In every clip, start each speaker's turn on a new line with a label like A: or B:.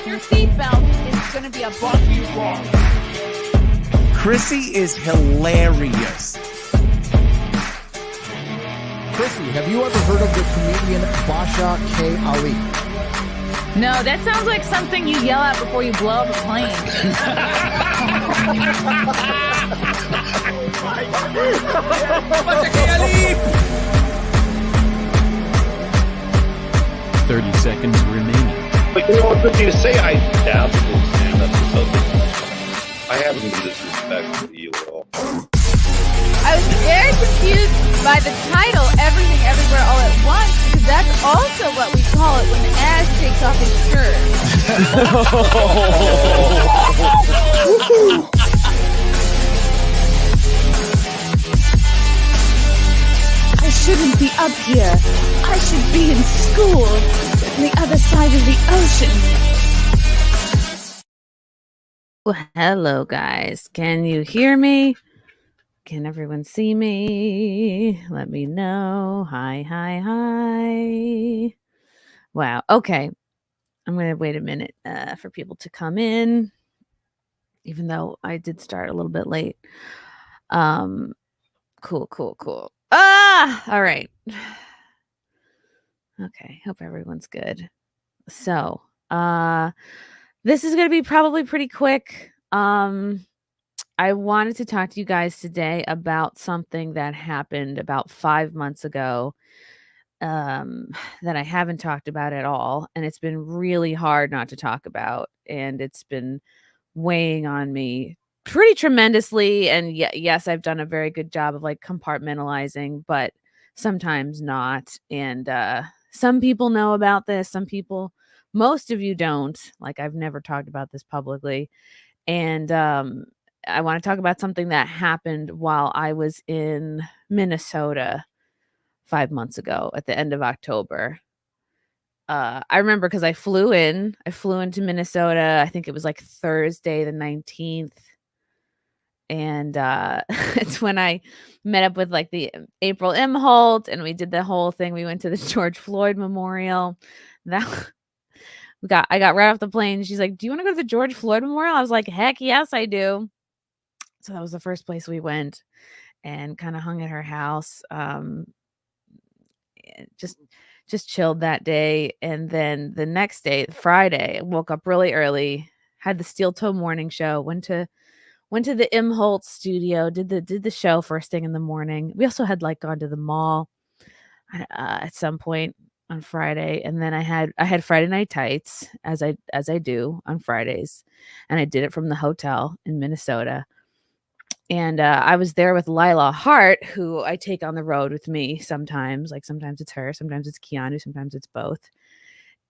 A: on your seatbelt. It's going to be a bumpy ride.
B: Chrissie is hilarious.
C: Chrissie, have you ever heard of the comedian Basha K. Ali?
A: No, that sounds like something you yell at before you blow up a plane.
B: Basha K. Ali!
D: 30 seconds remaining.
E: But you know what, Chrissie, to say I dabbled in stand-up or something, I haven't been disrespectful to you at all.
A: I was very confused by the title, Everything Everywhere All at Once, because that's also what we call it when Ash takes off his shirt. I shouldn't be up here. I should be in school on the other side of the ocean. Well, hello, guys. Can you hear me? Can everyone see me? Let me know. Hi, hi, hi. Wow. Okay. I'm going to wait a minute for people to come in, even though I did start a little bit late. Cool. All right. Okay. Hope everyone's good. So, this is going to be probably pretty quick. I wanted to talk to you guys today about something that happened about 5 months ago that I haven't talked about at all. And it's been really hard not to talk about. And it's been weighing on me pretty tremendously. And yes, I've done a very good job of like compartmentalizing, but sometimes not. And some people know about this. Some people, most of you don't. Like I've never talked about this publicly. And I want to talk about something that happened while I was in Minnesota 5 months ago at the end of October. I remember because I flew into Minnesota. I think it was like Thursday the 19th. And it's when I met up with like the April M. Holt and we did the whole thing. We went to the George Floyd Memorial. I got right off the plane. She's like, "Do you want to go to the George Floyd Memorial?" I was like, "Heck yes, I do." So that was the first place we went and kind of hung at her house. Just chilled that day. And then the next day, Friday, I woke up really early, had the Steel Toe morning show, went to the M. Holt studio, did the show first thing in the morning. We also had like gone to the mall at some point on Friday, and then I had Friday Night Tights as I do on Fridays, and I did it from the hotel in Minnesota. And I was there with Lila Hart, who I take on the road with me sometimes. Like sometimes it's her, sometimes it's Keanu, sometimes it's both.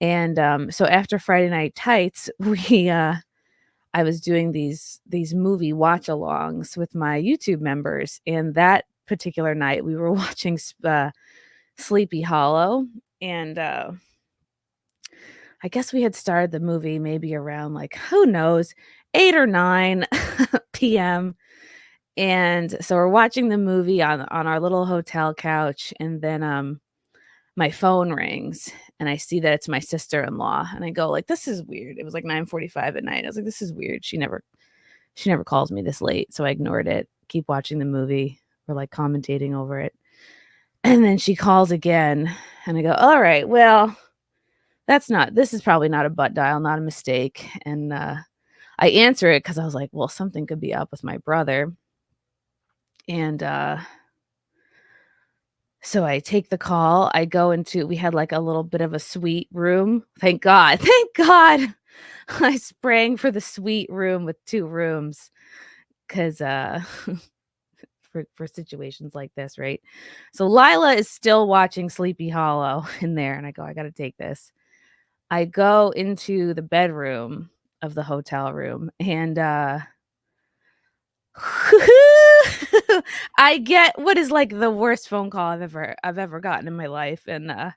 A: And so after Friday Night Tights, I was doing these movie watch-alongs with my YouTube members, and that particular night we were watching Sleepy Hollow, and I guess we had started the movie maybe around like, who knows, 8 or 9 p.m. And so we're watching the movie on our little hotel couch, and then my phone rings and I see that it's my sister-in-law, and I go like, "This is weird." It was like 9:45 at night. I was like, "This is weird." She never calls me this late. So I ignored it. Keep watching the movie. We're like commentating over it. And then she calls again, and I go, "All right, well, this is probably not a butt dial, not a mistake." And I answer it because I was like, well, something could be up with my brother. And so I take the call. I go we had like a little bit of a suite room. Thank God. I sprang for the suite room with 2 rooms because for situations like this, right? So Lila is still watching Sleepy Hollow in there, and I go, I got to take this. I go into the bedroom of the hotel room, and I get what is like the worst phone call I've ever gotten in my life. And woo,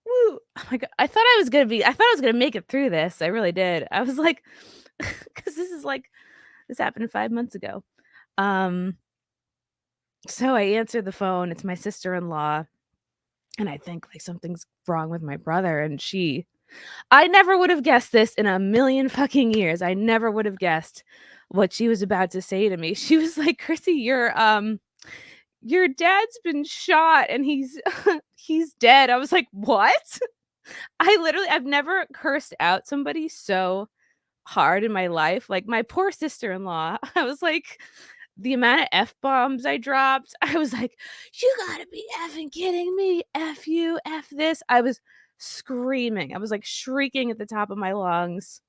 A: oh my God, I thought I was gonna make it through this. I really did. I was like, because this happened 5 months ago. So I answered the phone. It's my sister-in-law, and I think like something's wrong with my brother. And I never would have guessed this in a million fucking years. I never would have guessed what she was about to say to me. She was like, Chrissy, your dad's been shot and he's he's dead. I was like, what? I've never cursed out somebody so hard in my life. Like my poor sister-in-law, I was like, the amount of F-bombs I dropped, I was like, "You gotta be effing kidding me. F you, F this." I was screaming. I was like shrieking at the top of my lungs.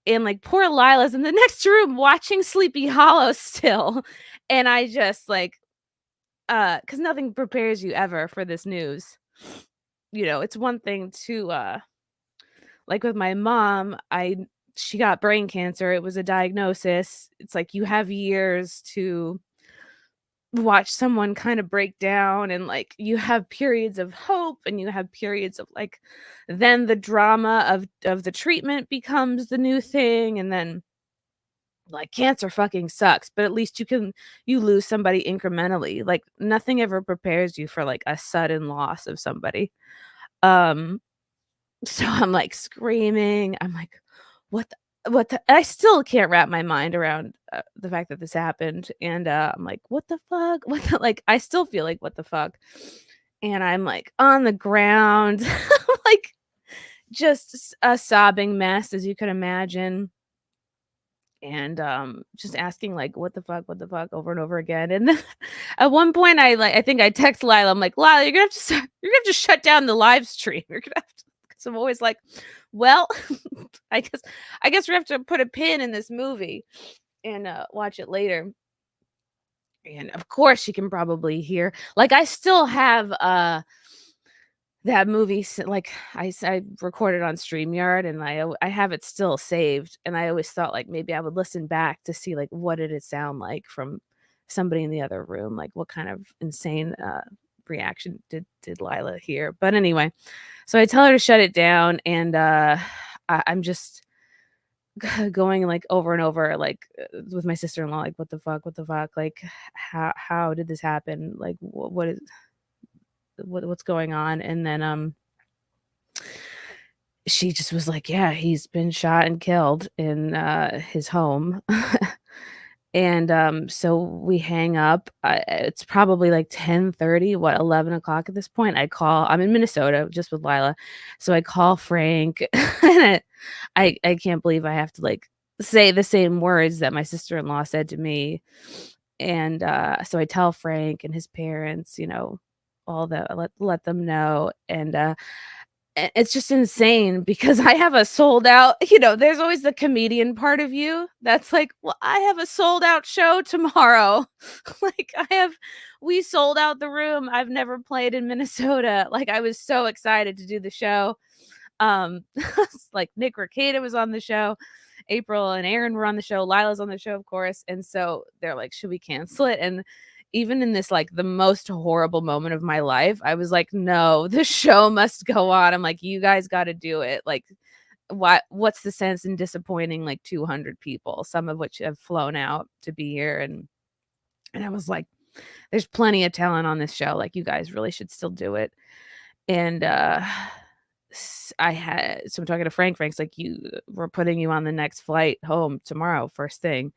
A: And like poor Lila's in the next room watching Sleepy Hollow still. And I just like, because nothing prepares you ever for this news. It's one thing to like with my mom, she got brain cancer. It was a diagnosis. It's like you have years to watch someone kind of break down, and like you have periods of hope and you have periods of like then the drama of the treatment becomes the new thing, and then like cancer fucking sucks, but at least you lose somebody incrementally. Like nothing ever prepares you for like a sudden loss of somebody. um So I'm like screaming. I'm like, what the I still can't wrap my mind around the fact that this happened. And I'm like, what the fuck? What the like I still feel like what the fuck? And I'm like on the ground, like just a sobbing mess as you could imagine. And just asking like what the fuck over and over again. And then at one point I think I text Lila. I'm like, Lila, you're gonna have to shut down the live stream. You're gonna have to, because I'm always like, well, I guess we have to put a pin in this movie and watch it later. And of course she can probably hear. Like I still have that movie like I recorded on StreamYard, and I have it still saved, and I always thought like maybe I would listen back to see like what did it sound like from somebody in the other room, like what kind of insane reaction did Lila hear. But anyway, so I tell her to shut it down, and I'm just going like over and over like with my sister-in-law, like what the fuck, like how did this happen, like what's going on. And then she just was like, yeah, he's been shot and killed in his home. And so we hang up. It's probably like 10:30, 11 o'clock at this point. I'm in Minnesota just with Lila, so I call Frank. And I can't believe I have to like say the same words that my sister-in-law said to me. And so I tell Frank and his parents, all the let them know. And it's just insane because I have a sold out, there's always the comedian part of you that's like, well, I have a sold out show tomorrow. Like we sold out the room. I've never played in Minnesota. Like I was so excited to do the show. Like Nick Ricada was on the show. April and Aaron were on the show. Lila's on the show, of course. And so they're like, should we cancel it? And even in this, like the most horrible moment of my life, I was like, no, the show must go on. I'm like, you guys got to do it. Like, what's the sense in disappointing like 200 people, some of which have flown out to be here? And I was like, there's plenty of talent on this show. Like, you guys really should still do it. And so I'm talking to Frank. Frank's like, we're putting you on the next flight home tomorrow, first thing.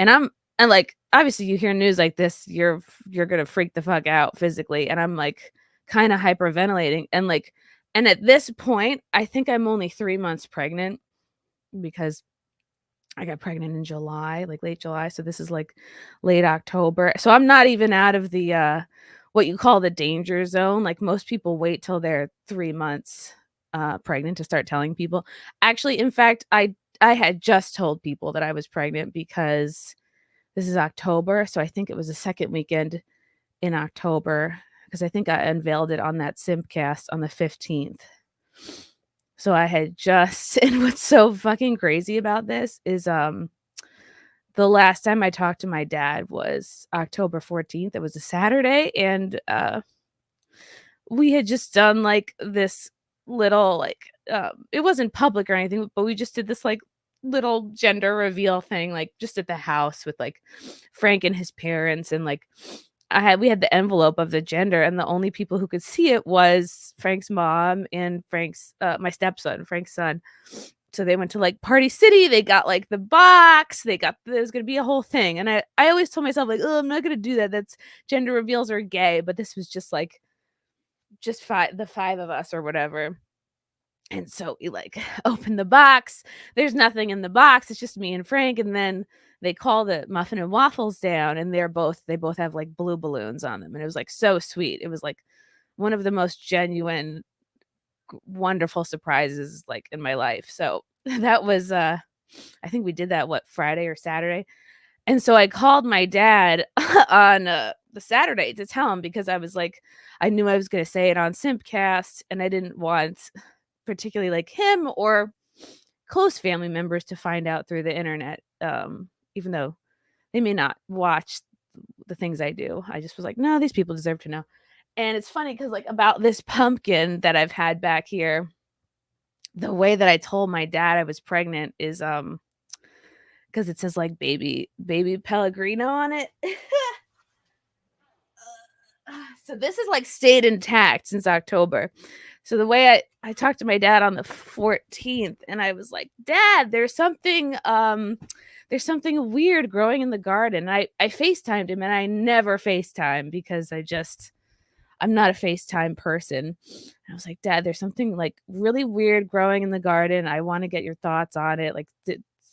A: And like, obviously you hear news like this, you're gonna freak the fuck out physically. And I'm like kind of hyperventilating. And at this point, I think I'm only 3 months pregnant, because I got pregnant in July, like late July. So this is like late October. So I'm not even out of the what you call the danger zone. Like most people wait till they're 3 months pregnant to start telling people. Actually, in fact, I had just told people that I was pregnant because this is October. So I think it was the second weekend in October, because I think I unveiled it on that Simpcast on the 15th. So I had just, and what's so fucking crazy about this is the last time I talked to my dad was October 14th. It was a Saturday, and we had just done like this little like it wasn't public or anything, but we just did this like little gender reveal thing, like just at the house with like Frank and his parents. And like we had the envelope of the gender, and the only people who could see it was Frank's mom and Frank's my stepson, Frank's son. So they went to like Party City, they got like the box, there's gonna be a whole thing. And I always told myself, like, oh, I'm not gonna do that. That's gender reveals are gay, but this was just like the five of us or whatever. And so we like open the box. There's nothing in the box. It's just me and Frank. And then they call the muffin and waffles down, and they both have like blue balloons on them. And it was like so sweet. It was like one of the most genuine, wonderful surprises like in my life. So that was I think we did that Friday or Saturday. And so I called my dad on the Saturday to tell him, because I was like, I knew I was going to say it on Simpcast, and I didn't want particularly like him or close family members to find out through the internet, even though they may not watch the things I do. I just was like, no, these people deserve to know. And it's funny because like about this pumpkin that I've had back here, the way that I told my dad I was pregnant is because it says like baby Pellegrino on it. So this is like stayed intact since October. So the way I talked to my dad on the 14th, and I was like, Dad, there's something weird growing in the garden. I FaceTimed him, and I never FaceTime because I'm not a FaceTime person. I was like, Dad, there's something like really weird growing in the garden. I want to get your thoughts on it. Like,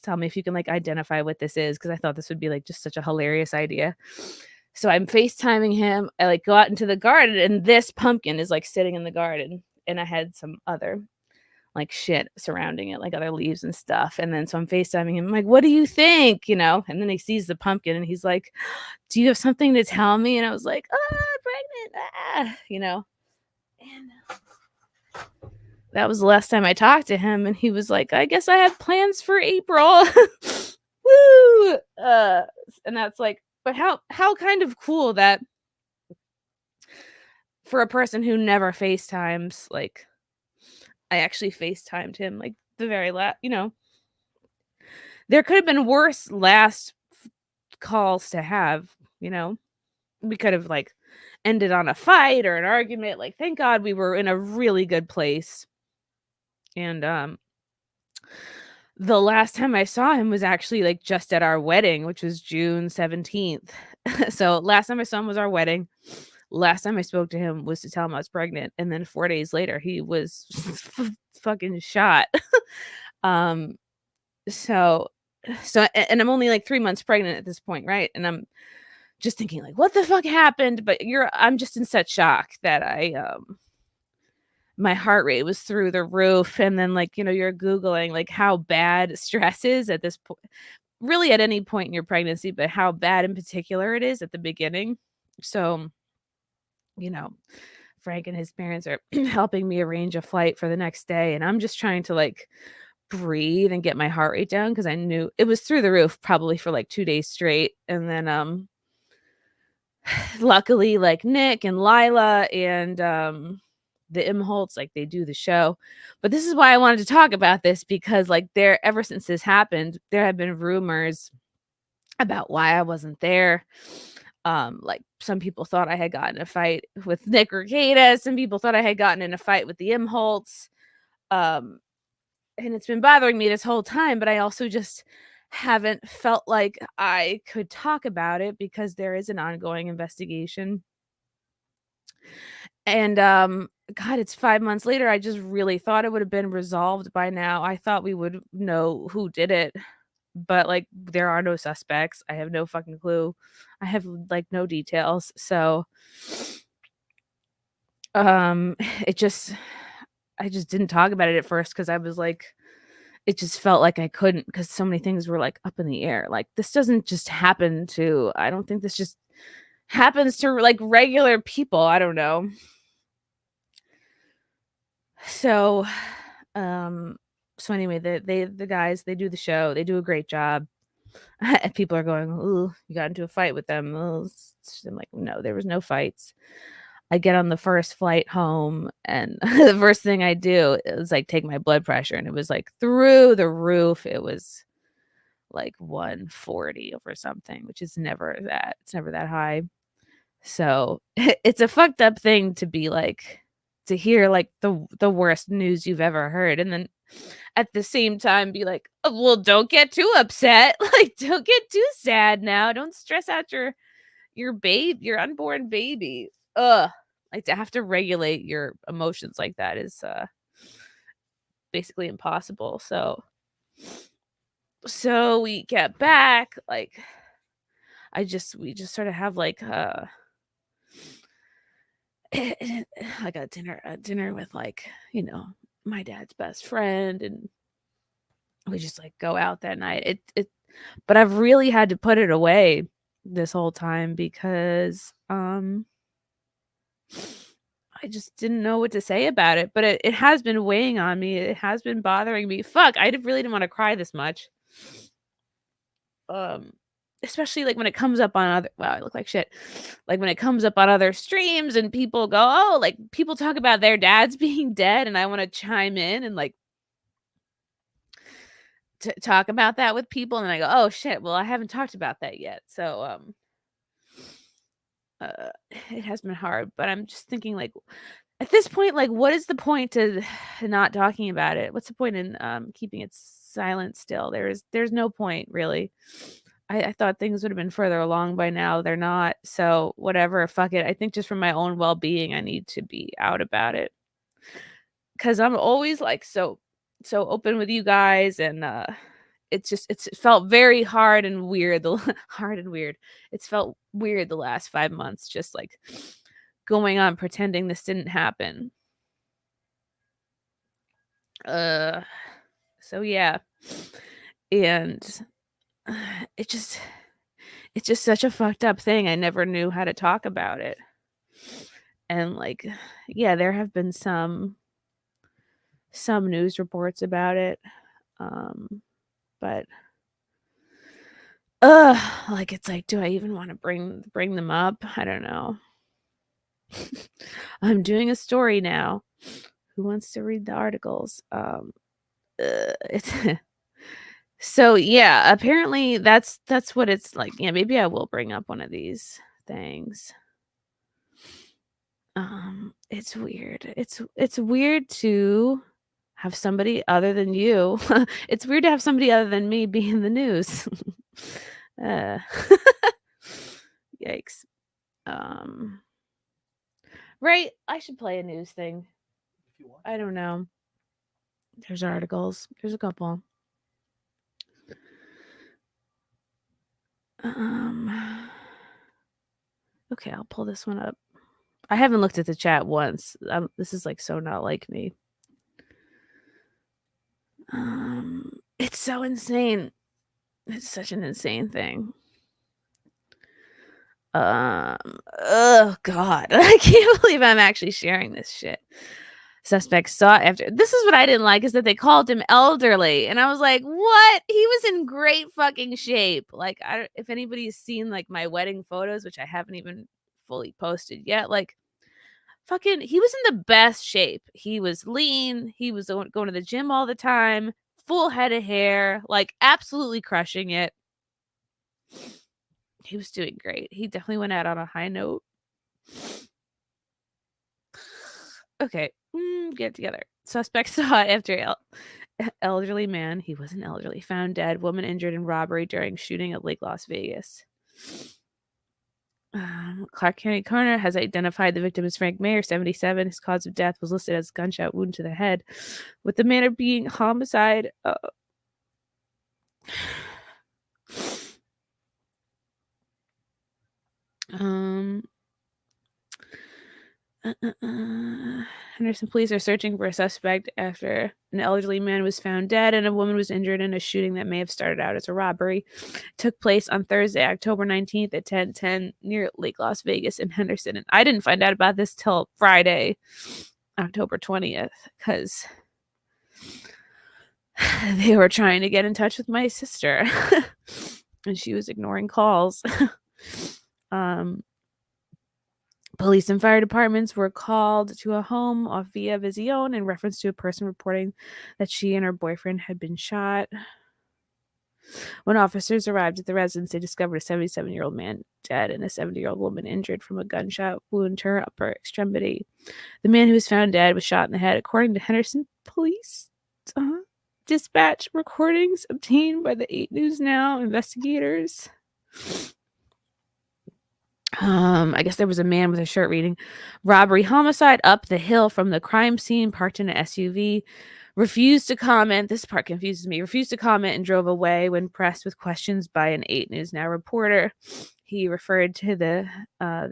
A: tell me if you can like identify what this is, because I thought this would be like just such a hilarious idea. So I'm FaceTiming him. I like go out into the garden, and this pumpkin is like sitting in the garden, and I had some other like shit surrounding it, like other leaves and stuff. And then so I'm FaceTiming him. I'm like, what do you think? And then he sees the pumpkin, and he's like, do you have something to tell me? And I was like, I'm pregnant. And that was the last time I talked to him. And he was like, I guess I have plans for April. Woo! And that's like, but how kind of cool that for a person who never FaceTimes, like I actually FaceTimed him like the very last, there could have been worse last calls to have, we could have like ended on a fight or an argument. Like, thank God we were in a really good place. And the last time I saw him was actually like just at our wedding, which was June 17th. So last time I saw him was our wedding. Last time I spoke to him was to tell him I was pregnant. And then 4 days later, he was fucking shot. So, and I'm only like 3 months pregnant at this point, right? And I'm just thinking like, what the fuck happened? But I'm just in such shock that my heart rate was through the roof. And then like, you're Googling like how bad stress is at this point, really at any point in your pregnancy, but how bad in particular it is at the beginning. So, Frank and his parents are helping me arrange a flight for the next day. And I'm just trying to like breathe and get my heart rate down, because I knew it was through the roof probably for like 2 days straight. And then luckily like Nick and Lila and the Imholtz, like they do the show. But this is why I wanted to talk about this, because like ever since this happened, there have been rumors about why I wasn't there. Like some people thought I had gotten in a fight with Nick Regatta. Some people thought I had gotten in a fight with the Imholtz. And it's been bothering me this whole time, but I also just haven't felt like I could talk about it because there is an ongoing investigation. And God, it's 5 months later. I just really thought it would have been resolved by now. I thought we would know who did it. But like there are no suspects. I have no fucking clue. I have like no details. So I just didn't talk about it at first, because I was like, it just felt like I couldn't, because so many things were like up in the air. Like this doesn't just happen to, I don't think this just happens to like regular people. I don't know. So so anyway, the guys, they do the show. They do a great job. And people are going, "Ooh, you got into a fight with them." Ooh. I'm like, no, there was no fights. I get on the first flight home, and the first thing I do is like take my blood pressure, and it was like through the roof. It was like 140 over something, which is never that. It's never that high. So it's a fucked up thing to be like, to hear like the worst news you've ever heard, and then at the same time be like, oh, well, don't get too upset. Like, don't get too sad now. Don't stress out your unborn baby. Ugh. Like, to have to regulate your emotions like that is basically impossible. So we get back, like, we just sort of have like like a dinner with, like, my dad's best friend, and we just like go out that night. But I've really had to put it away this whole time because I just didn't know what to say about it. But it has been weighing on me. It has been bothering me. Fuck, really didn't want to cry this much. Um Especially like when it comes up on other, wow, I look like shit. Like when it comes up on other streams and people go, "Oh, like people talk about their dads being dead," and I want to chime in and like talk about that with people, and I go, "Oh shit, well, I haven't talked about that yet." So uh it has been hard, but I'm just thinking like at this point, like, what is the point to not talking about it? What's the point in keeping it silent still? There's no point really. I thought things would have been further along by now. They're not. So whatever, fuck it. I think just for my own well-being, I need to be out about it. Cause I'm always like so open with you guys, and it felt very hard and weird. Hard and weird. It's felt weird the last 5 months, just like going on pretending this didn't happen. Uh so yeah. And it just it's just such a fucked up thing. I never knew how to talk about it. And like, yeah, there have been some news reports about it. Um but like, it's like, do I even want to bring them up? I don't know. I'm doing a story now. Who wants to read the articles? It's so yeah, apparently that's what it's like. Yeah, maybe I will bring up one of these things. It's weird. It's weird to have somebody other than you. It's weird to have somebody other than me be in the news. uh, Yikes. Um, right? I should play a news thing. I don't know. There's articles. There's a couple. Okay, I'll pull this one up. I haven't looked at the chat once. This is like so not like me. It's so insane. It's such an insane thing. Oh god, I can't believe I'm actually sharing this shit. Suspects sought after. This is what I didn't like, is that they called him elderly, and I was like, "What? He was in great fucking shape." Like, if anybody's seen like my wedding photos, which I haven't even fully posted yet, like, fucking, he was in the best shape. He was lean. He was going to the gym all the time, full head of hair, like absolutely crushing it. He was doing great. He definitely went out on a high note. Okay, get it together. Suspects sought after elderly man. He wasn't elderly. Found dead. Woman injured in robbery during shooting at Lake Las Vegas. Clark County coroner has identified the victim as Frank Mayr, 77. His cause of death was listed as gunshot wound to the head, with the manner being homicide. Henderson police are searching for a suspect after an elderly man was found dead and a woman was injured in a shooting that may have started out as a robbery. It took place on Thursday, October 19th at 10:10 near Lake Las Vegas in Henderson. And I didn't find out about this till Friday, October 20th, because they were trying to get in touch with my sister and she was ignoring calls. Police and fire departments were called to a home off Via Visione in reference to a person reporting that she and her boyfriend had been shot. When officers arrived at the residence, they discovered a 77-year-old man dead and a 70-year-old woman injured from a gunshot wound to her upper extremity. The man who was found dead was shot in the head, according to Henderson police. Dispatch recordings obtained by the 8 News Now investigators. I guess there was a man with a shirt reading robbery homicide up the hill from the crime scene, parked in an SUV, refused to comment. This part confuses me. Refused to comment and drove away when pressed with questions by an 8 News Now reporter. He referred to the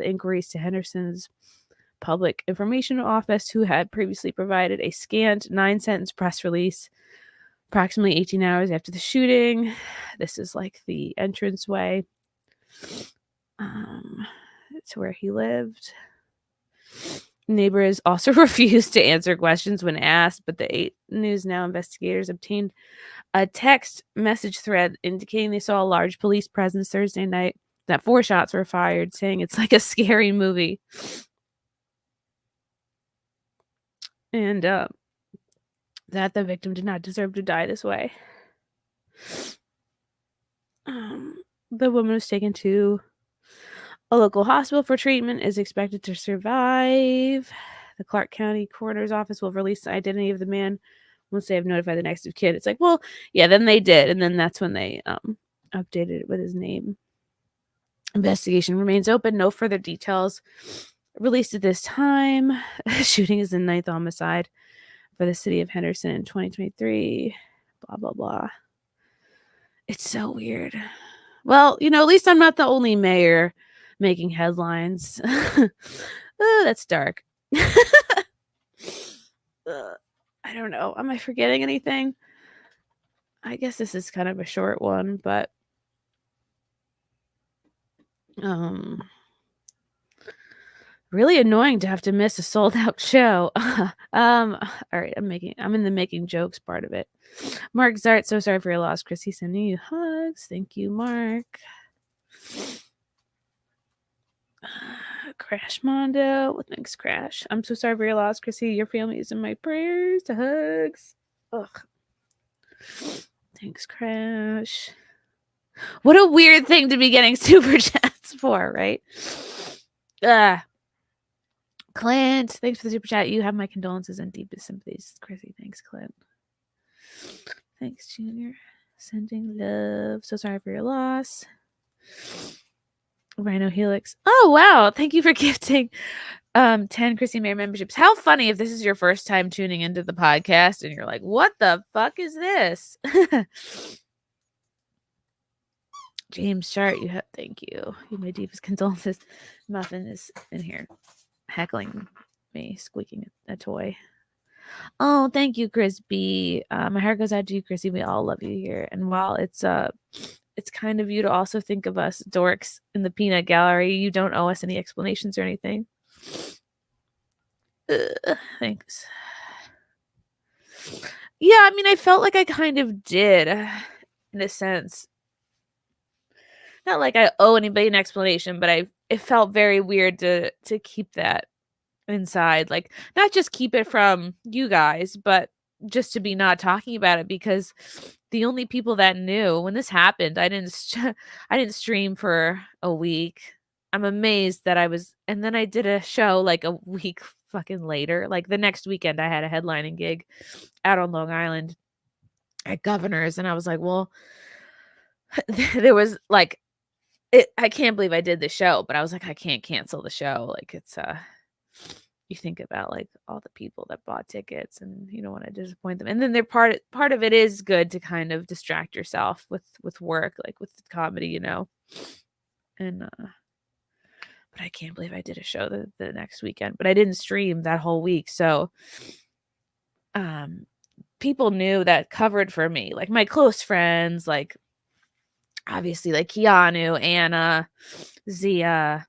A: inquiries to Henderson's public information office, who had previously provided a scant 9-sentence press release approximately 18 hours after the shooting. This is like the entranceway to where he lived. Neighbors also refused to answer questions when asked, but the 8 News Now investigators obtained a text message thread indicating they saw a large police presence Thursday night, that 4 shots were fired, saying it's like a scary movie. And that the victim did not deserve to die this way. The woman was taken to a local hospital for treatment, is expected to survive. The Clark County Coroner's Office will release the identity of the man once they have notified the next of kin. It's like, well, yeah, then they did. And then that's when they updated it with his name. Investigation remains open. No further details released at this time. Shooting is the 9th homicide for the city of Henderson in 2023. Blah, blah, blah. It's so weird. Well, at least I'm not the only mayor making headlines. That's dark. I don't know. Am I forgetting anything? I guess this is kind of a short one, but really annoying to have to miss a sold out show. All right, I'm in the making jokes part of it. Mark Zart, so sorry for your loss. Chrissy sending you hugs. Thank you, Mark. Crash Mondo. Well, thanks, Crash. I'm so sorry for your loss, Chrissy. Your family is in my prayers. To hugs. Ugh. Thanks, Crash. What a weird thing to be getting super chats for, right? Clint, thanks for the super chat. You have my condolences and deepest sympathies. Chrissy, thanks, Clint. Thanks, Junior. Sending love. So sorry for your loss. Rhino Helix. Oh, wow. Thank you for gifting 10 Chrissie Mayr memberships. How funny if this is your first time tuning into the podcast and you're like, what the fuck is this? James Shart, thank you. You my deepest condolences. Muffin is in here heckling me, squeaking a toy. Oh, thank you, Chris B. My heart goes out to you, Chrissy. We all love you here. And while it's kind of you to also think of us dorks in the peanut gallery, you don't owe us any explanations or anything. Thanks. Yeah, I mean, I felt like I kind of did, in a sense. Not like I owe anybody an explanation, but it felt very weird to keep that inside. Like, not just keep it from you guys, but just to be not talking about it, because the only people that knew when this happened, I didn't stream for a week. I'm amazed that and then I did a show like a week fucking later. Like the next weekend I had a headlining gig out on Long Island at Governor's, and I was like, well, there was like, I can't believe I did the show, but I was like, I can't cancel the show. Like, it's you think about like all the people that bought tickets, and you don't want to disappoint them. And then part of it is good to kind of distract yourself with work, like with comedy, And but I can't believe I did a show the next weekend, but I didn't stream that whole week. So people knew that covered for me, like my close friends, like obviously like Keanu, Anna, Zia,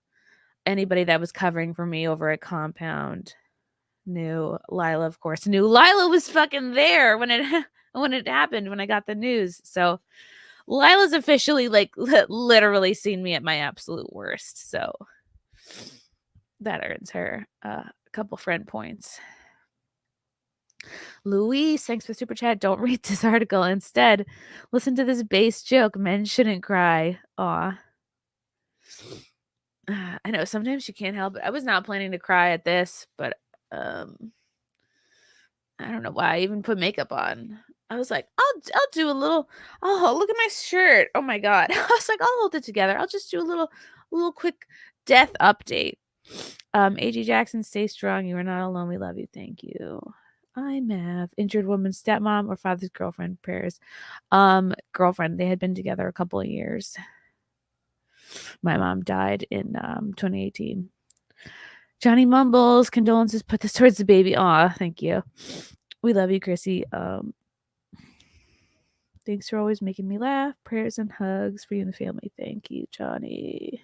A: anybody that was covering for me over at Compound knew. Lila, of course, knew. Lila was fucking there when it happened, when I got the news. So Lila's officially like literally seen me at my absolute worst. So that earns her a couple friend points. Louise, thanks for super chat. Don't read this article. Instead, listen to this base joke. Men shouldn't cry. Aw. I know sometimes you can't help it. I was not planning to cry at this, but I don't know why I even put makeup on. I was like, I'll do a little. Oh, look at my shirt. Oh my god. I was like, I'll hold it together. I'll just do a little quick death update. AG Jackson, stay strong. You are not alone. We love you. Thank you. I Mav, injured woman's stepmom or father's girlfriend. Prayers. Girlfriend. They had been together a couple of years. My mom died in 2018. Johnny Mumbles, condolences. Put this towards the baby. Aw, thank you. We love you, Chrissy. Thanks for always making me laugh. Prayers and hugs for you and the family. Thank you, Johnny.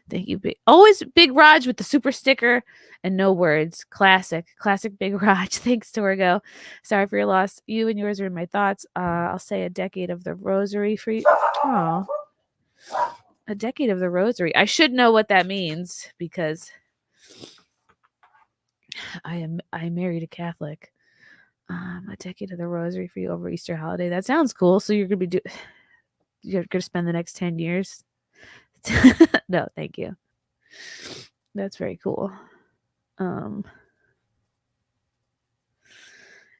A: Thank you. Always Big Raj with the super sticker and no words. Classic Big Raj. Thanks, Torgo. Sorry for your loss. You and yours are in my thoughts. I'll say a decade of the rosary for you. Oh, a decade of the rosary. I should know what that means because I married a Catholic. A decade of the rosary for you over Easter holiday. That sounds cool. So you're gonna spend the next 10 years. No, thank you. That's very cool.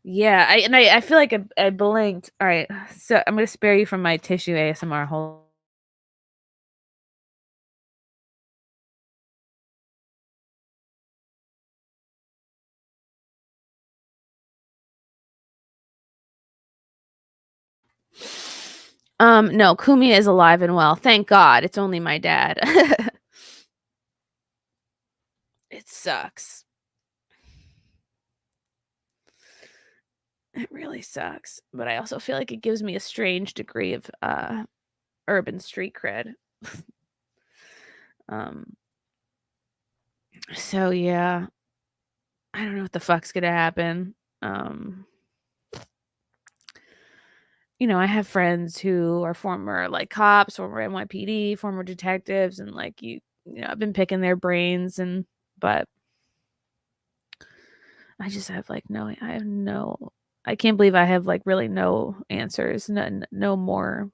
A: Yeah, I feel like I blinked. All right, so I'm gonna spare you from my tissue ASMR. Hold. No, Kumi is alive and well. Thank God. It's only my dad. It sucks. It really sucks. But I also feel like it gives me a strange degree of urban street cred. So yeah. I don't know what the fuck's gonna happen. I have friends who are former like cops, former NYPD, former detectives, and like I've been picking their brains but I just have like I can't believe I have like really no answers, no more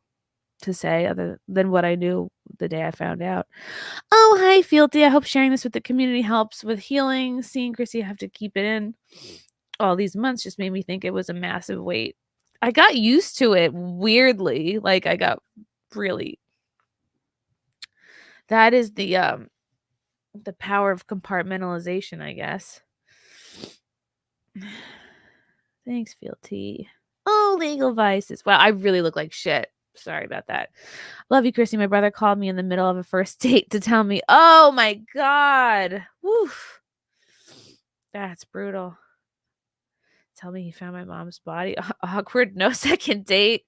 A: to say other than what I knew the day I found out. Oh, hi, Fealty. I hope sharing this with the community helps with healing. Seeing Chrissy have to keep it in all these months just made me think it was a massive weight. I got used to it weirdly. Like I got really that is the power of compartmentalization, I guess. Thanks, Fealty. Oh, legal vices. Wow, I really look like shit. Sorry about that. Love you, Chrissy. My brother called me in the middle of a first date to tell me, oh my God. Woof. That's brutal. Tell me he found my mom's body. Awkward, no second date.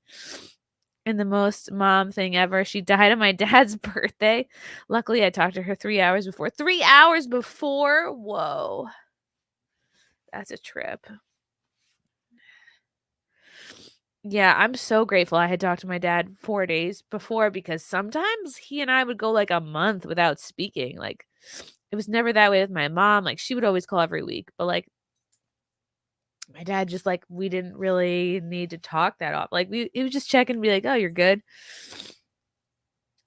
A: And the most mom thing ever. She died on my dad's birthday. Luckily, I talked to her 3 hours before. 3 hours before? Whoa. That's a trip. Yeah, I'm so grateful I had talked to my dad 4 days before because sometimes he and I would go like a month without speaking. Like, it was never that way with my mom. Like, she would always call every week. But like, my dad just like we didn't really need to talk that often. Like he would just check and be like, "Oh, you're good."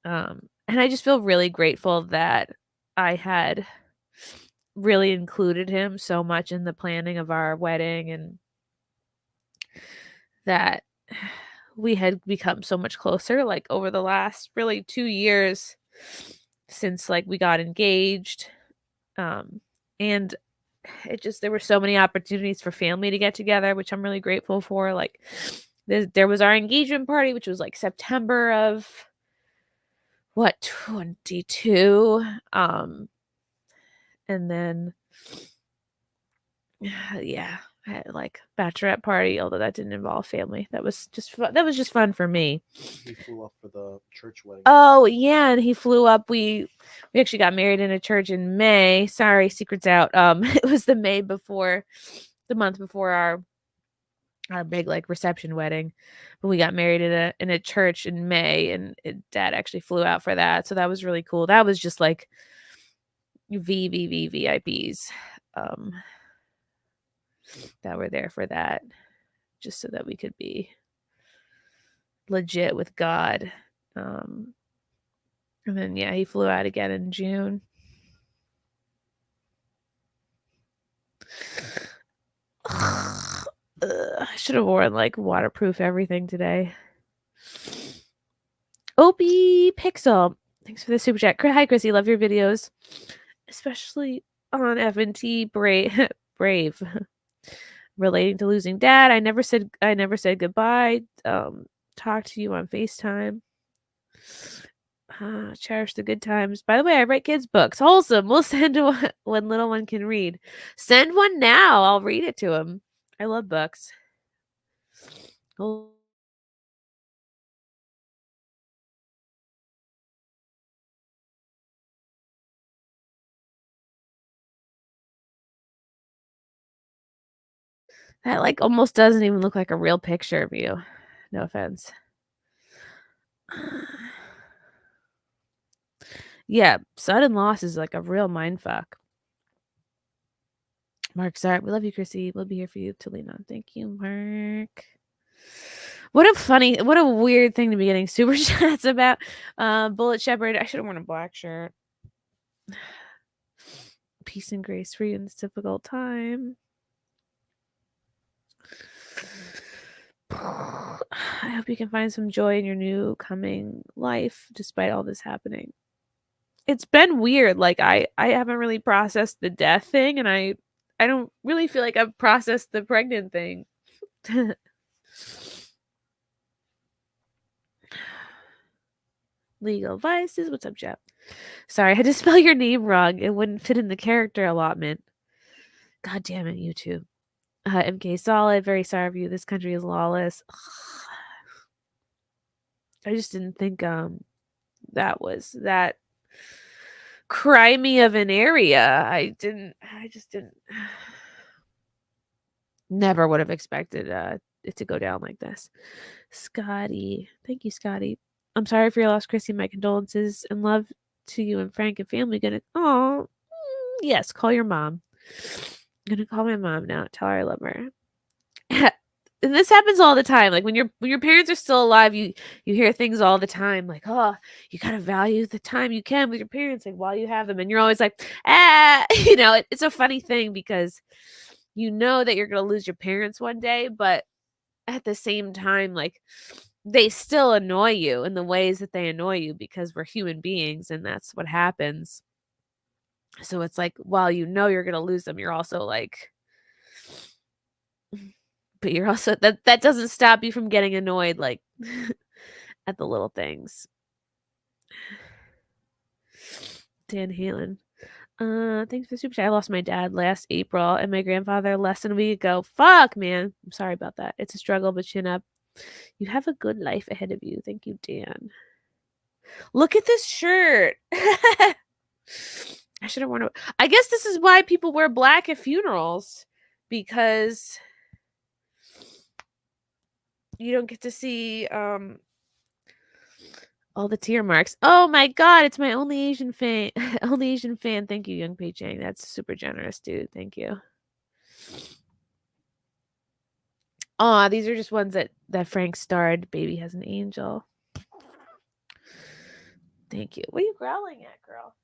A: And I just feel really grateful that I had really included him so much in the planning of our wedding and that we had become so much closer like over the last really 2 years since like we got engaged. And there were so many opportunities for family to get together, which I'm really grateful for. Like there was our engagement party, which was like September of 22. And then yeah, I had like bachelorette party, although that didn't involve family. That was just fun for me.
C: He flew up for the church wedding.
A: Oh yeah, and he flew up. We actually got married in a church in May. Sorry, secrets out. It was the month before our big like reception wedding, but we got married in a church in May, and Dad actually flew out for that, so that was really cool. That was just like VIPs. that were there for that, just so that we could be legit with God. And then, yeah, he flew out again in June. I should have worn like waterproof everything today. Opie Pixel, thanks for the super chat. Hi, Chrissy, love your videos, especially on F&T Brave. Brave. Relating to losing dad. I never said goodbye. Talk to you on FaceTime. Cherish the good times. By the way, I write kids' books. Wholesome. We'll send one when little one can read. Send one now. I'll read it to him. I love books. That like almost doesn't even look like a real picture of you. No offense. Yeah, sudden loss is like a real mindfuck. Mark, sorry. We love you, Chrissy. We'll be here for you to lean on. Thank you, Mark. What a weird thing to be getting super chats about. Bullet Shepherd. I should have worn a black shirt. Peace and grace for you in this difficult time. I hope you can find some joy in your new coming life despite all this happening. It's been weird. Like I haven't really processed the death thing, and I don't really feel like I've processed the pregnant thing. Legal Vices. What's up, Jeff? Sorry, I had to spell your name wrong. It wouldn't fit in the character allotment. God damn it, YouTube. MK Solid, very sorry for you. This country is lawless. I just didn't think that was that crimey of an area. I just didn't never would have expected it to go down like this. Scotty. Thank you, Scotty. I'm sorry for your loss, Chrissy. My condolences and love to you and Frank and family. Oh, yes, call your mom. I'm gonna call my mom now. Tell her I love her. And this happens all the time. Like when your parents are still alive, you hear things all the time like, oh, you gotta value the time you can with your parents, like while you have them. And you're always like, it's a funny thing because you know that you're gonna lose your parents one day, but at the same time, like they still annoy you in the ways that they annoy you because we're human beings and that's what happens. So it's like, while you know you're gonna lose them, you're also like, but you're also that doesn't stop you from getting annoyed like at the little things. Dan Halen. Thanks for the super chat. I lost my dad last April and my grandfather less than a week ago. Fuck, man. I'm sorry about that. It's a struggle, but chin up. You have a good life ahead of you. Thank you, Dan. Look at this shirt. I should have worn it. I guess this is why people wear black at funerals, because you don't get to see all the tear marks. Oh my god, it's my only Asian fan. Only Asian fan. Thank you, Young Pei Chang. That's super generous, dude. Thank you. Aw, these are just ones that Frank starred. Baby has an angel. Thank you. What are you growling at, girl?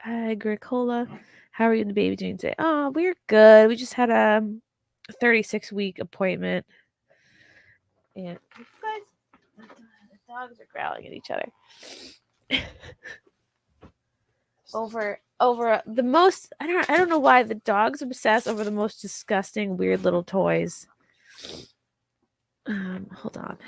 A: Agricola. How are you and the baby doing today? Oh, we're good. We just had a 36-week appointment. And guys, the dogs are growling at each other. over the most, I don't know why the dogs obsess over the most disgusting, weird little toys. Hold on.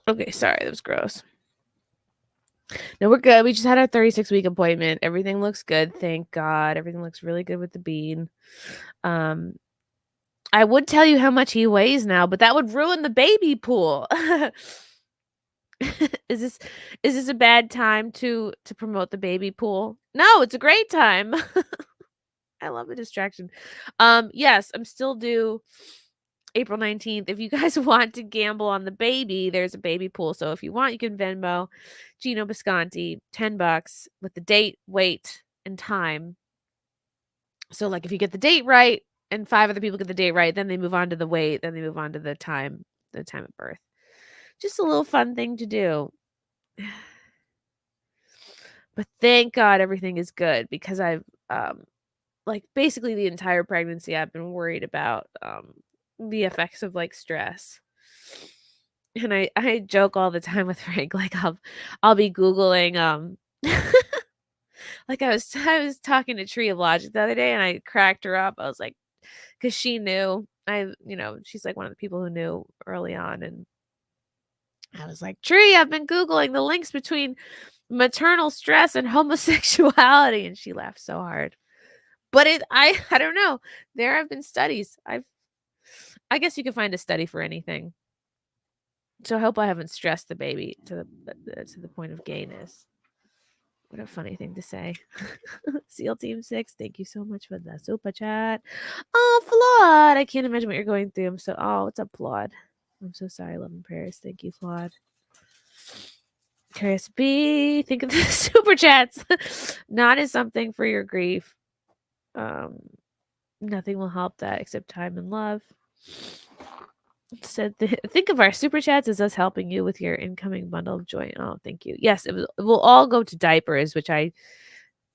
A: Okay, sorry, that was gross. No, we're good. We just had our 36-week appointment. Everything looks good, thank God. Everything looks really good with the bean. I would tell you how much he weighs now, but that would ruin the baby pool. Is this a bad time to promote the baby pool? No, it's a great time. I love a distraction. Yes, I'm still due April 19th. If you guys want to gamble on the baby, there's a baby pool. So if you want, you can Venmo Gino Bisconti $10 with the date, weight, and time. So like if you get the date right and 5 other people get the date right, then they move on to the weight, then they move on to the time of birth. Just a little fun thing to do. But thank God everything is good because I've like basically the entire pregnancy I've been worried about the effects of like stress. And I joke all the time with Frank like I'll be googling like I was talking to Tree of Logic the other day and I cracked her up. I was like cuz she knew. She's like one of the people who knew early on and I was like, "Tree, I've been googling the links between maternal stress and homosexuality." And she laughed so hard. But I don't know. There have been studies. I guess you can find a study for anything. So I hope I haven't stressed the baby to the point of gayness. What a funny thing to say. SEAL Team 6, thank you so much for the super chat. Oh, Flawed. I can't imagine what you're going through. What's up, Flawed? I'm so sorry, love and prayers. Thank you, Flawed. Chris B, think of the super chats. Not as something for your grief. Nothing will help that except time and love. Said think of our super chats as us helping you with your incoming bundle of joy. Oh, thank you. Yes, it will all go to diapers, which I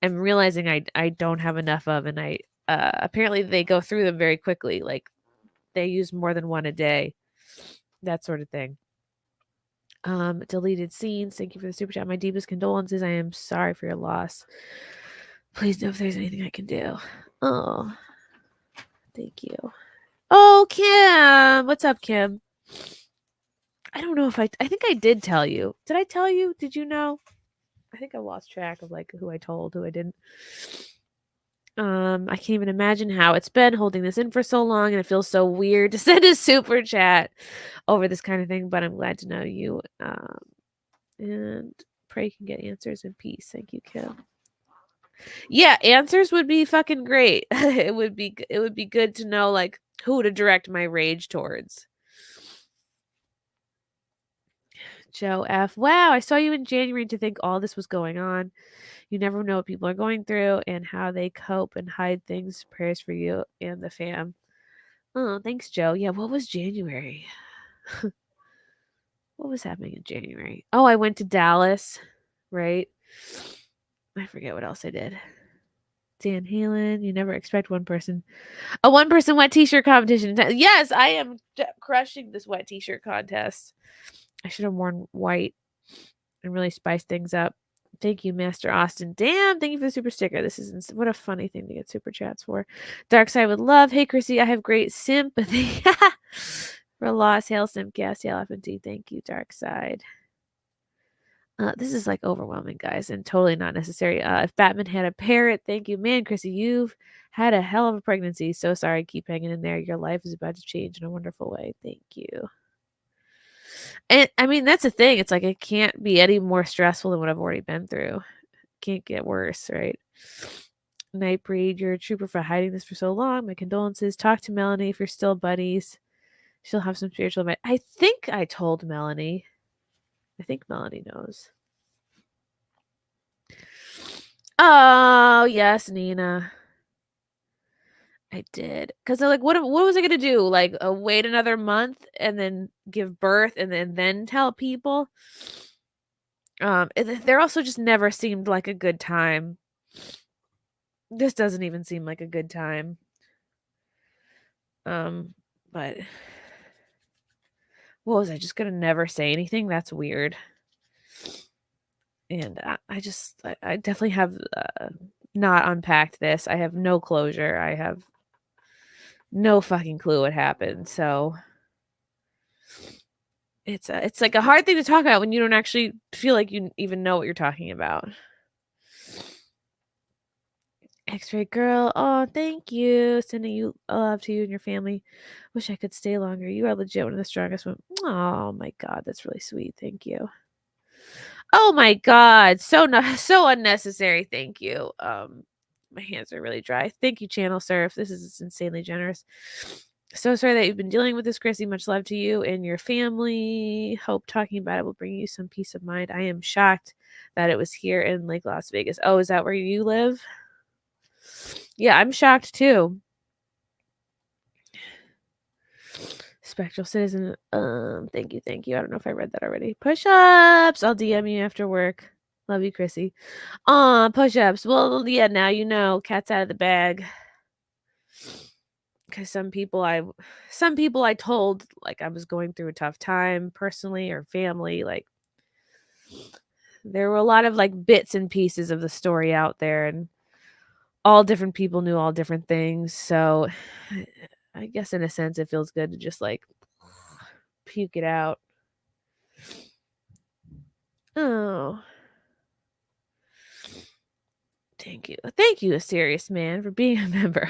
A: am realizing I don't have enough of, and I apparently they go through them very quickly. Like they use more than one a day, that sort of thing. Deleted scenes. Thank you for the super chat. My deepest condolences. I am sorry for your loss. Please know if there's anything I can do. Oh, thank you. Oh, Kim. What's up, Kim? I don't know if I think I did tell you. Did I tell you? Did you know? I think I lost track of like who I told, who I didn't. I can't even imagine how it's been holding this in for so long, and it feels so weird to send a super chat over this kind of thing, but I'm glad to know you. And pray you can get answers in peace. Thank you, Kim. Yeah, answers would be fucking great. It would be good to know like who to direct my rage towards. Joe F. Wow, I saw you in January to think all this was going on. You never know what people are going through and how they cope and hide things. Prayers for you and the fam. Oh, thanks, Joe. Yeah, what was January? What was happening in January? Oh, I went to Dallas, right? I forget what else I did. Dan Halen, you never expect a one person wet t-shirt competition. Yes, I am crushing this wet t-shirt contest. I should have worn white and really spiced things up. Thank you, Master Austin. Damn, thank you for the super sticker. This is what a funny thing to get super chats for. Dark Side would love. Hey, Chrissy, I have great sympathy for loss. Hail Simp Gas, Hail FNT. Thank you, Dark Side. This is like overwhelming, guys, and totally not necessary. If Batman had a parrot, thank you, man, Chrissy. You've had a hell of a pregnancy. So sorry. Keep hanging in there. Your life is about to change in a wonderful way. Thank you. And I mean, that's the thing. It's like it can't be any more stressful than what I've already been through. Can't get worse, right? Nightbreed, you're a trooper for hiding this for so long. My condolences. Talk to Melanie if you're still buddies. She'll have some spiritual advice. I think I told Melanie. I think Melanie knows. Oh, yes, Nina. I did. Because they're like, what was I going to do? Like, wait another month and then give birth and then tell people? There also just never seemed like a good time. This doesn't even seem like a good time. But what was I just going to never say anything? That's weird. And I definitely have not unpacked this. I have no closure. I have no fucking clue what happened. So it's like a hard thing to talk about when you don't actually feel like you even know what you're talking about. X-ray girl, oh, thank you. Sending you love to you and your family. Wish I could stay longer. You are legit one of the strongest ones. Oh my god, that's really sweet. Thank you. Oh my god, so unnecessary. Thank you. My hands are really dry. Thank you, Channel Surf. This is insanely generous. So sorry that you've been dealing with this, Chrissy. Much love to you and your family. Hope talking about it will bring you some peace of mind. I am shocked that it was here in Lake Las Vegas. Oh, is that where you live? Yeah, I'm shocked too. Spectral Citizen. Thank you. I don't know if I read that already. Push-ups. I'll DM you after work. Love you, Chrissy. Push-ups. Well, yeah, now you know. Cat's out of the bag. Because some people I told like I was going through a tough time personally or family. Like there were a lot of like bits and pieces of the story out there, and all different people knew all different things. So I guess in a sense it feels good to just like puke it out. Oh. Thank you, a serious man, for being a member.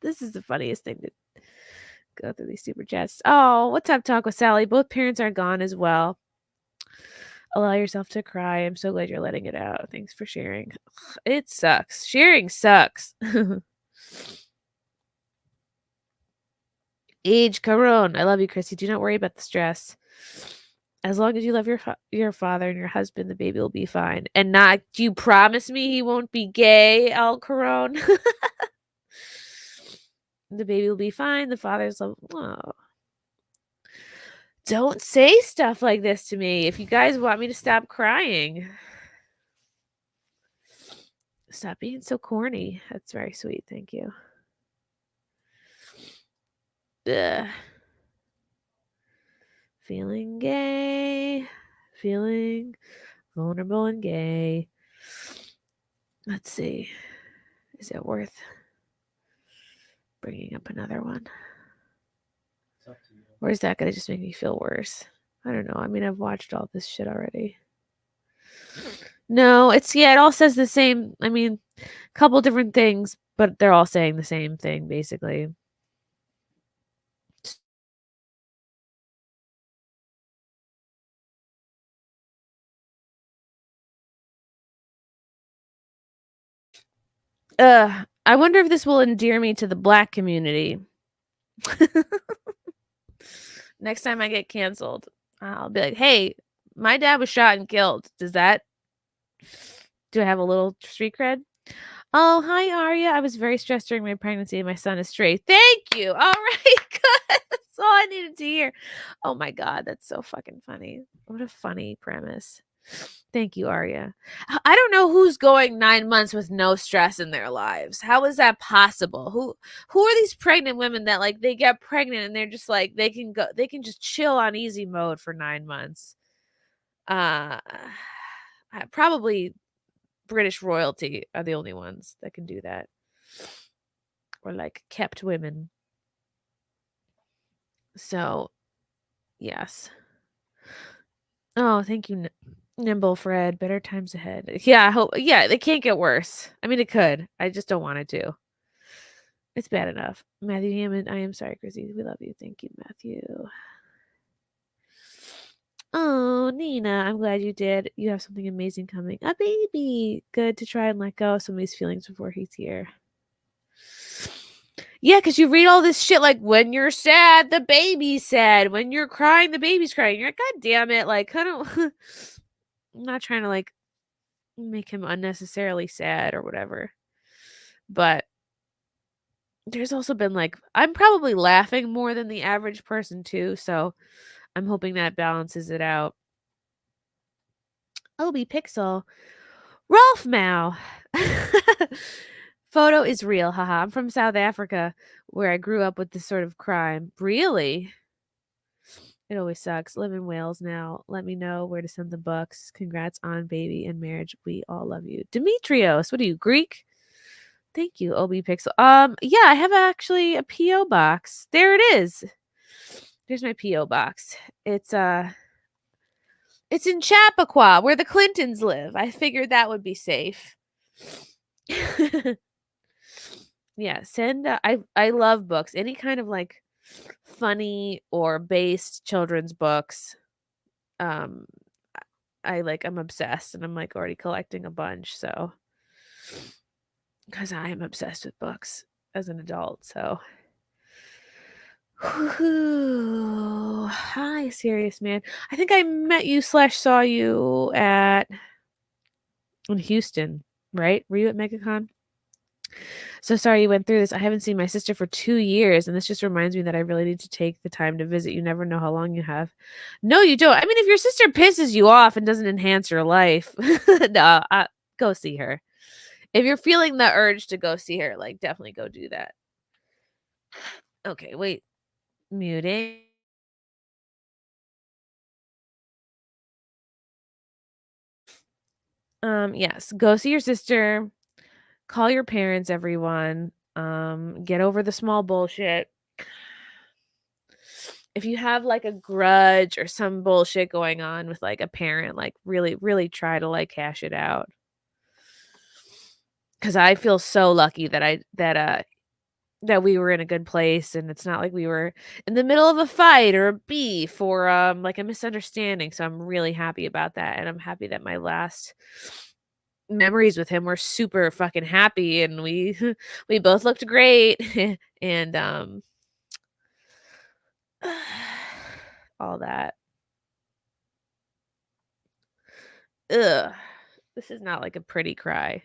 A: This is the funniest thing to go through these super chats. Oh, what's up, Talk with Sally? Both parents are gone as well. Allow yourself to cry. I'm so glad you're letting it out. Thanks for sharing. It sucks. Sharing sucks. Age Caron. I love you, Chrissy. Do not worry about the stress. As long as you love your father and your husband, the baby will be fine. And not, do you promise me he won't be gay, Al Caron? The baby will be fine. The father's like, oh. Don't say stuff like this to me if you guys want me to stop crying. Stop being so corny. That's very sweet. Thank you. Ugh. Feeling gay. Feeling vulnerable and gay. Let's see. Is it worth bringing up another one? Or is that going to just make me feel worse? I don't know. I mean, I've watched all this shit already. No, it all says the same. I mean, a couple different things, but they're all saying the same thing, basically. I wonder if this will endear me to the Black community. Next time I get canceled, I'll be like, hey, my dad was shot and killed. Do I have a little street cred? Oh, hi, Arya. I was very stressed during my pregnancy and my son is straight. Thank you. All right, good. That's all I needed to hear. Oh my God, that's so fucking funny. What a funny premise. Thank you, Arya. I don't know who's going 9 months with no stress in their lives. How is that possible? Who are these pregnant women that like they get pregnant and they're just like they can just chill on easy mode for 9 months? Probably British royalty are the only ones that can do that. Or like kept women. So, yes. Oh, thank you, Nimble Fred. Better times ahead. Yeah, I hope. Yeah, it can't get worse. I mean, it could. I just don't want it to. It's bad enough. Matthew Hammond, I am sorry, Chrissy. We love you. Thank you, Matthew. Oh, Nina, I'm glad you did. You have something amazing coming. A baby. Good to try and let go of some of these feelings before he's here. Yeah, because you read all this shit like when you're sad, the baby's sad. When you're crying, the baby's crying. You're like, God damn it. Like, kind of, I'm not trying to like make him unnecessarily sad or whatever. But there's also been like, I'm probably laughing more than the average person too. So I'm hoping that balances it out. Obi Pixel. Rolf Mao. Photo is real. Haha. I'm from South Africa where I grew up with this sort of crime. Really? It always sucks. Live in Wales now. Let me know where to send the bucks. Congrats on baby and marriage. We all love you. Demetrios. What are you, Greek? Thank you, Obi Pixel. Yeah, I have actually a P.O. box. There it is. There's my P.O. box. It's in Chappaqua, where the Clintons live. I figured that would be safe. Yeah, send I love books. Any kind of like funny or based children's books. I'm obsessed and I'm like already collecting a bunch, so because I am obsessed with books as an adult. So, whew. Hi, serious man. I think I met you / saw you in Houston, right? Were you at MegaCon? So sorry you went through this. I haven't seen my sister for 2 years, and this just reminds me that I really need to take the time to visit. You never know how long you have. No, you don't. I mean, if your sister pisses you off and doesn't enhance your life, no, go see her. If you're feeling the urge to go see her, like, definitely go do that. Okay, wait. Muting. Yes, go see your sister. Call your parents, everyone. Get over the small bullshit. If you have like a grudge or some bullshit going on with like a parent, like really, really try to like hash it out. Cause I feel so lucky that we were in a good place and it's not like we were in the middle of a fight or a beef or like a misunderstanding. So I'm really happy about that. And I'm happy that my last memories with him were super fucking happy and we we both looked great and all that. Ugh. This is not like a pretty cry.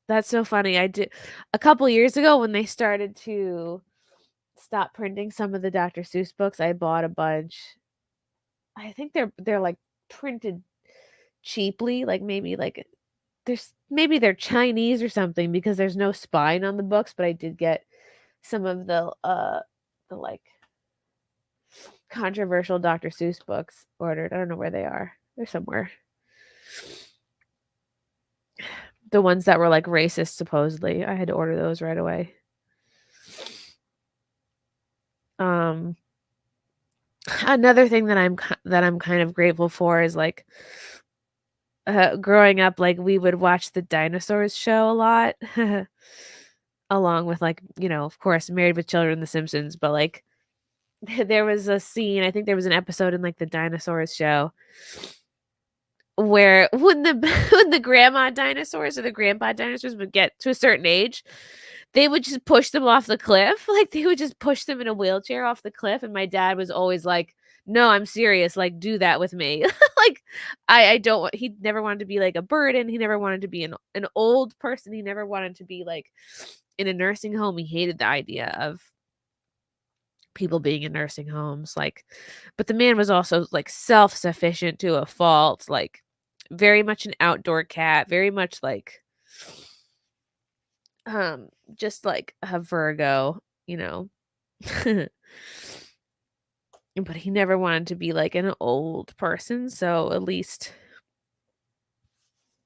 A: That's so funny. I did a couple years ago when they started to stop printing some of the Dr. Seuss books, I bought a bunch. I think they're like printed cheaply, like maybe like maybe they're Chinese or something because there's no spine on the books, but I did get some of the like controversial Dr. Seuss books ordered. I don't know where they are. They're somewhere. The ones that were like racist supposedly. I had to order those right away. Another thing that I'm kind of grateful for is like growing up, like we would watch the dinosaurs show a lot along with like, of course, Married with Children, The Simpsons, but like there was a scene, I think there was an episode in like the dinosaurs show where when the when the grandma dinosaurs or the grandpa dinosaurs would get to a certain age, they would just push them off the cliff. Like they would just push them in a wheelchair off the cliff. And my dad was always like, no, I'm serious. Like, do that with me. Like, I don't want, he never wanted to be like a burden. He never wanted to be an old person. He never wanted to be like in a nursing home. He hated the idea of people being in nursing homes. Like, but the man was also like self-sufficient to a fault. Like, very much an outdoor cat, very much like just like a Virgo, but he never wanted to be like an old person, so at least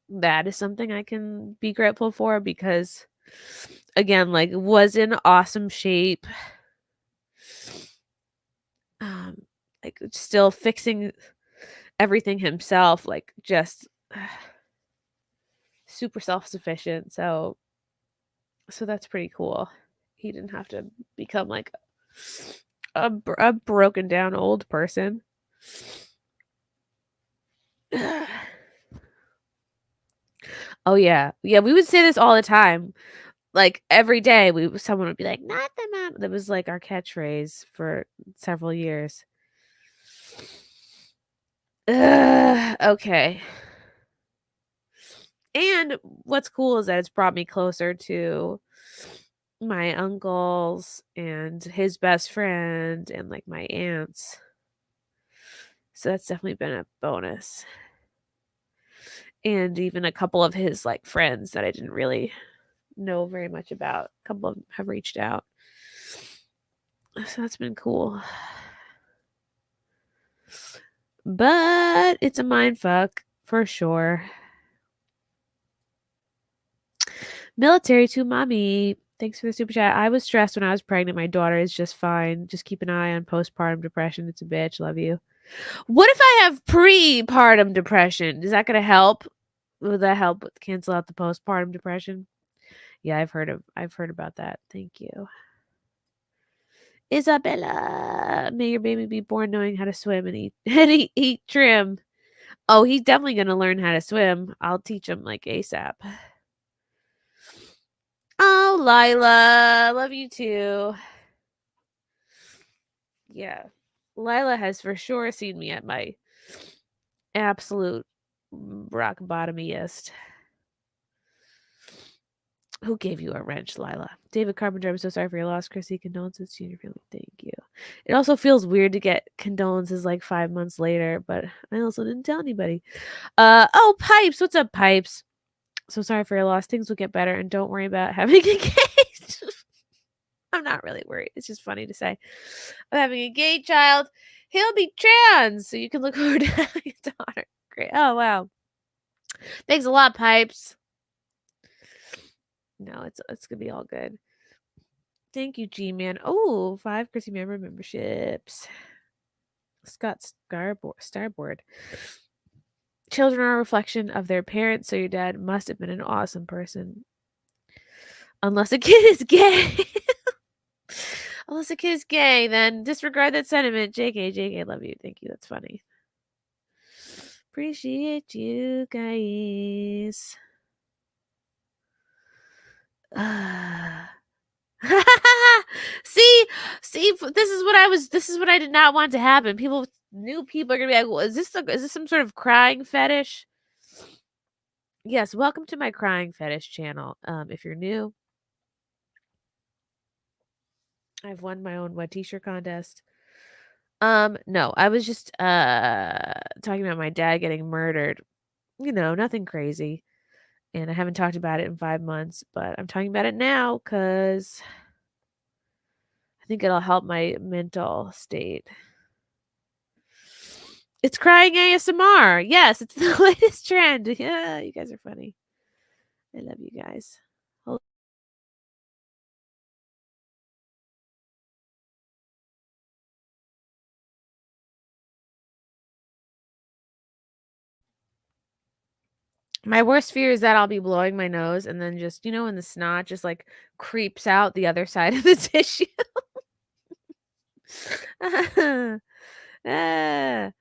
A: that is something I can be grateful for because again, like was in awesome shape. Like still fixing everything himself, like just super self-sufficient. So that's pretty cool. He didn't have to become like a broken down old person. Oh yeah. Yeah, we would say this all the time. Like every day someone would be like, not the mom. That was like our catchphrase for several years. Okay. And what's cool is that it's brought me closer to my uncles and his best friend and like my aunts. So that's definitely been a bonus. And even a couple of his like friends that I didn't really know very much about. A couple of them have reached out. So that's been cool. But it's a mind fuck for sure. Military to mommy. Thanks for the super chat. I was stressed when I was pregnant. My daughter is just fine. Just keep an eye on postpartum depression. It's a bitch. Love you. What if I have prepartum depression? Is that going to help? Will that help cancel out the postpartum depression? Yeah, I've heard about that. Thank you. Isabella, may your baby be born knowing how to swim and eat trim. Oh, he's definitely gonna learn how to swim. I'll teach him, like, ASAP. Oh, Lila, love you too. Yeah. Lila has for sure seen me at my absolute rock bottomiest. Who gave you a wrench, Lila? David Carpenter, I'm so sorry for your loss. Chrissy, condolences to your family. Thank you. It also feels weird to get condolences like 5 months later, but I also didn't tell anybody. Oh, Pipes. What's up, Pipes? So sorry for your loss. Things will get better, and don't worry about having a gay. I'm not really worried. It's just funny to say. I'm having a gay child. He'll be trans, so you can look forward to having a daughter. Great. Oh, wow. Thanks a lot, Pipes. No, it's gonna be all good. Thank you, G-Man. Oh, 5 Chrissy Mayr memberships. Scott Starboard. Children are a reflection of their parents, so your dad must have been an awesome person. Unless a kid is gay. Unless a kid is gay, then disregard that sentiment. JK, love you. Thank you. That's funny. Appreciate you guys. See, this is what I did not want to happen. New people are gonna be like, well, is this some sort of crying fetish? Yes, welcome to my crying fetish channel. If you're new, I've won my own wet t-shirt contest. No, I was just talking about my dad getting murdered. You know, nothing crazy. And I haven't talked about it in 5 months, but I'm talking about it now because I think it'll help my mental state. It's crying ASMR. Yes, it's the latest trend. Yeah, you guys are funny. I love you guys. My worst fear is that I'll be blowing my nose and then just, when the snot just like creeps out the other side of the tissue. Ah,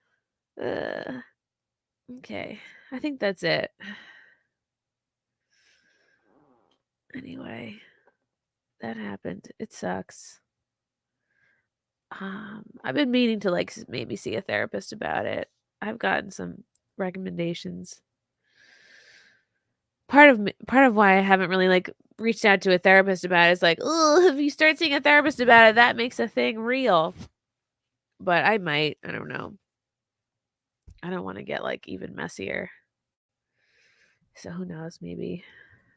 A: okay. I think that's it. Anyway, that happened. It sucks. I've been meaning to like maybe see a therapist about it. I've gotten some recommendations. Part of why I haven't really like reached out to a therapist about it is like, oh, if you start seeing a therapist about it, that makes a thing real. But I might. I don't know. I don't want to get like even messier. So who knows? Maybe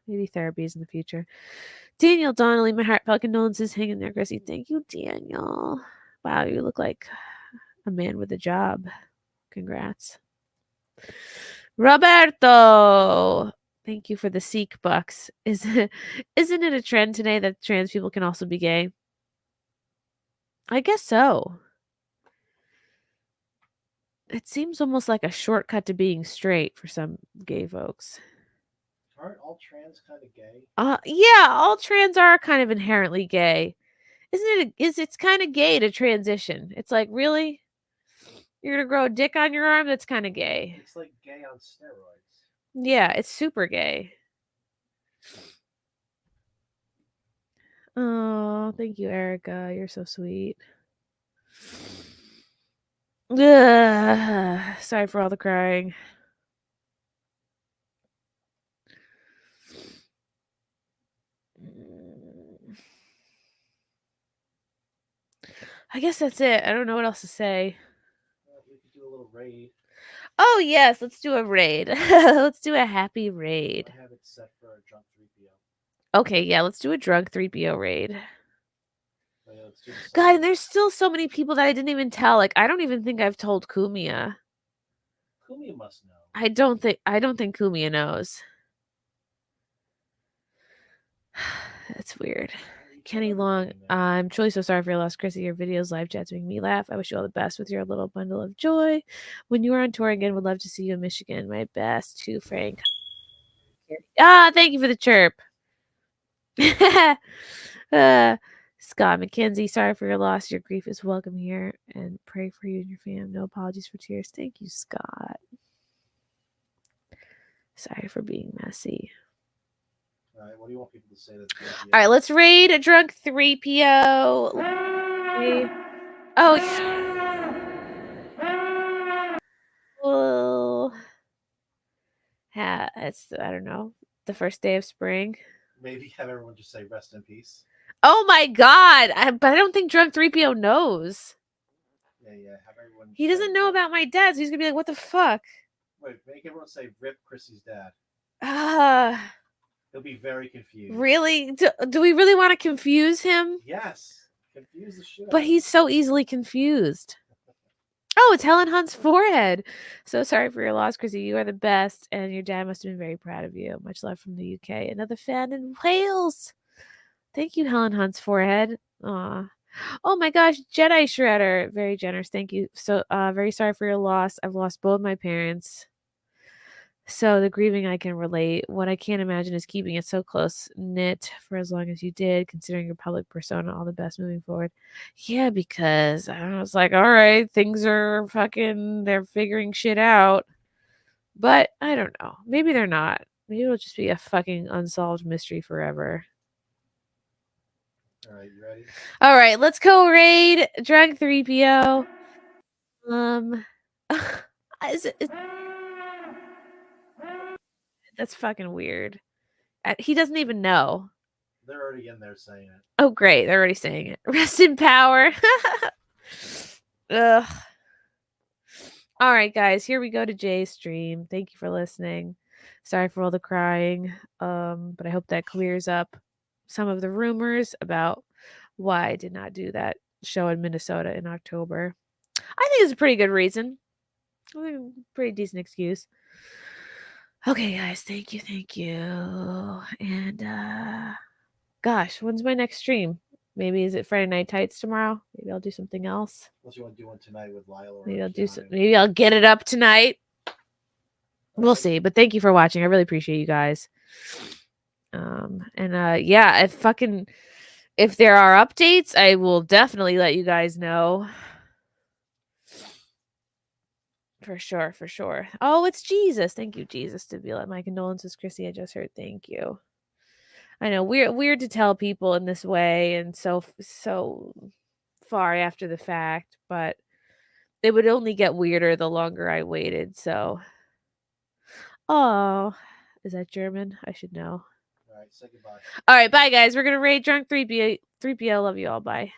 A: therapies in the future. Daniel Donnelly, my heartfelt condolences. Hang in there, Chrissy. Thank you, Daniel. Wow, you look like a man with a job. Congrats. Roberto, thank you for the Sikh bucks. Isn't it a trend today that trans people can also be gay? I guess so. It seems almost like a shortcut to being straight for some gay folks.
C: Aren't all trans kind of gay?
A: Yeah, all trans are kind of inherently gay. It's kind of gay to transition. It's like, really? You're gonna grow a dick on your arm? That's kind of gay.
C: It's like gay on steroids.
A: Yeah, it's super gay. Oh, thank you, Erica. You're so sweet. Ugh, sorry for all the crying. I guess that's it. I don't know what else to say.
C: We could do a little raid.
A: Oh, yes. Let's do a raid. Let's do a happy raid.
C: I have it set for a drunk 3PO.
A: Okay, yeah. Let's do a drunk 3PO raid.
C: Oh, yeah, let's do
A: God, and there's still so many people that I didn't even tell. Like, I don't even think I've told Kumia.
C: Kumia must know.
A: I don't think Kumia knows. That's weird. Kenny Long, I'm truly so sorry for your loss, Chrissy. Your videos, live chats make me laugh. I wish you all the best with your little bundle of joy. When you are on tour again, would love to see you in Michigan. My best to Frank. Thank you for the chirp. Scott McKenzie, sorry for your loss. Your grief is welcome here, and pray for you and your fam. No apologies for tears. Thank you, Scott. Sorry for being messy.
C: All right, what do you want people to say? That's
A: All right, let's raid a drunk 3PO. Oh, well, it's, I don't know, the first day of spring.
C: Maybe have everyone just say rest in peace.
A: Oh my God! But I don't think drunk 3PO knows.
C: Yeah. Have everyone.
A: He doesn't know about my dad, so he's gonna be like, "What the fuck?"
C: Wait, make everyone say rip Chrissy's dad.
A: Ah,
C: He'll be very confused.
A: really? Do we really want to confuse him?
C: Yes. Confuse the shit.
A: But he's so easily confused. Oh, it's Helen Hunt's forehead. So sorry for your loss, Chrissy. You are the best, and your dad must have been very proud of you. Much love from the UK. Another fan in Wales. Thank you, Helen Hunt's forehead. Aw. Oh my gosh, Jedi Shredder. Very generous. Thank you. So very sorry for your loss. I've lost both my parents. So the grieving I can relate. What I can't imagine is keeping it so close knit for as long as you did, considering your public persona. All the best moving forward. Yeah, because I was like, all right, things are they're figuring shit out. But I don't know. Maybe they're not. Maybe it'll just be a fucking unsolved mystery forever.
C: All right, you ready?
A: All right, let's go raid Drunk 3PO. That's fucking weird. He doesn't even know.
C: They're already in there saying it.
A: Oh, great. They're already saying it. Rest in power. Ugh. All right, guys. Here we go to Jay's stream. Thank you for listening. Sorry for all the crying. But I hope that clears up some of the rumors about why I did not do that show in Minnesota in October. I think it's a pretty good reason. I think pretty decent excuse. Okay, guys. Thank you. And gosh, when's my next stream? Maybe is it Friday Night Tights tomorrow? Maybe I'll do something else.
C: Unless you want to do one tonight with Lyle or
A: Maybe I'll
C: Keanu.
A: maybe I'll get it up tonight. We'll see. But thank you for watching. I really appreciate you guys. Yeah, if there are updates, I will definitely let you guys know. For sure. Oh, it's Jesus. Thank you, Jesus, to be like my condolences, Chrissy. I just heard. Thank you. I know weird to tell people in this way and so far after the fact, but it would only get weirder the longer I waited. So, oh, is that German? I should know.
C: All right, say goodbye.
A: All right, bye guys. We're gonna raid drunk 3PO. Love you all. Bye.